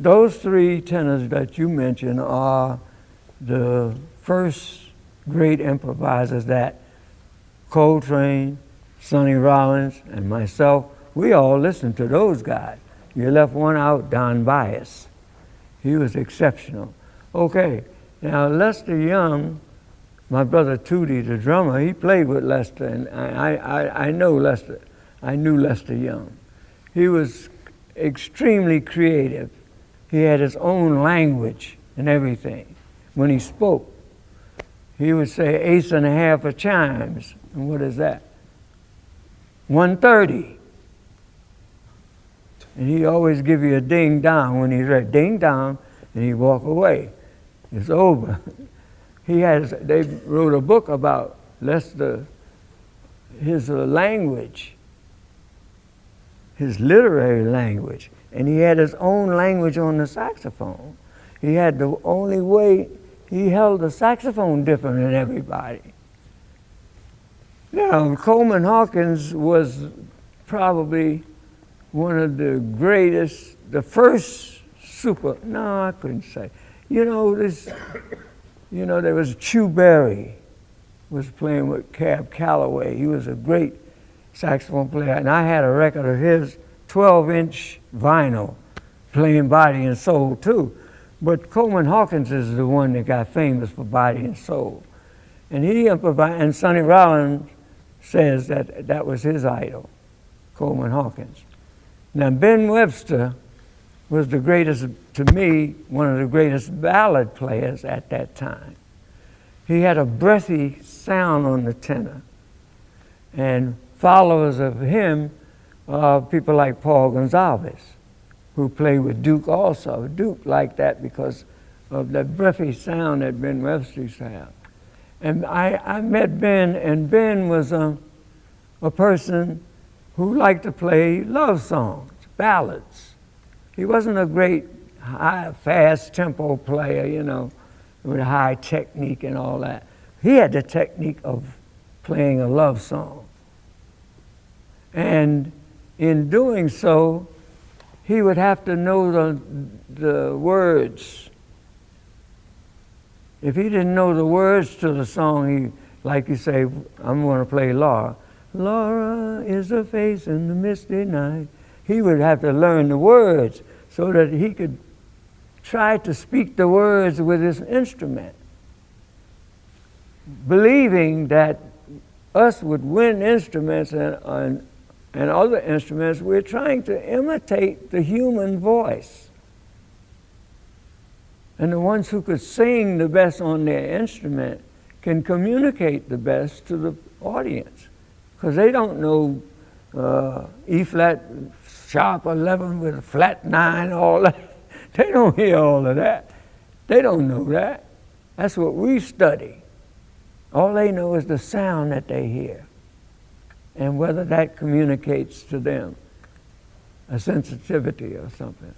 those three tenors that you mentioned are the first great improvisers that Coltrane, Sonny Rollins, and myself, we all listened to those guys. You left one out, Don Byas. He was exceptional. Okay, now Lester Young, my brother Tootie, the drummer, he played with Lester, and I know Lester. I knew Lester Young. He was extremely creative. He had his own language and everything. When he spoke, he would say 1/8 and a half of chimes. And what is that? 1:30. And he always give you a ding dong when he's ready. Ding dong, and he walk away. It's over. They wrote a book about Lester, his language, his literary language. And he had his own language on the saxophone. He had the only way, he held the saxophone different than everybody. Now, Coleman Hawkins was probably one of the greatest, the first I couldn't say. There was Chew Berry was playing with Cab Calloway. He was a great saxophone player, and I had a record of his 12-inch vinyl playing Body and Soul too. But Coleman Hawkins is the one that got famous for Body and Soul. And he improvised, and Sonny Rollins says that was his idol, Coleman Hawkins. Now, Ben Webster was the greatest, to me, one of the greatest ballad players at that time. He had a breathy sound on the tenor. And followers of him are people like Paul Gonsalves, who played with Duke also. Duke liked that because of the breathy sound that Ben Webster used to have. And I met Ben, and Ben was a person who liked to play love songs, ballads. He wasn't a great high, fast tempo player, with high technique and all that. He had the technique of playing a love song. And in doing so, he would have to know the words. If he didn't know the words to the song, like you say, I'm going to play Laura. Laura is a face in the misty night. He would have to learn the words so that he could try to speak the words with his instrument, believing that us would win instruments and other instruments. We're trying to imitate the human voice. And the ones who could sing the best on their instrument can communicate the best to the audience, because they don't know E flat sharp 11 with a flat 9, all that. They don't hear all of that. They don't know that. That's what we study. All they know is the sound that they hear and whether that communicates to them a sensitivity or something.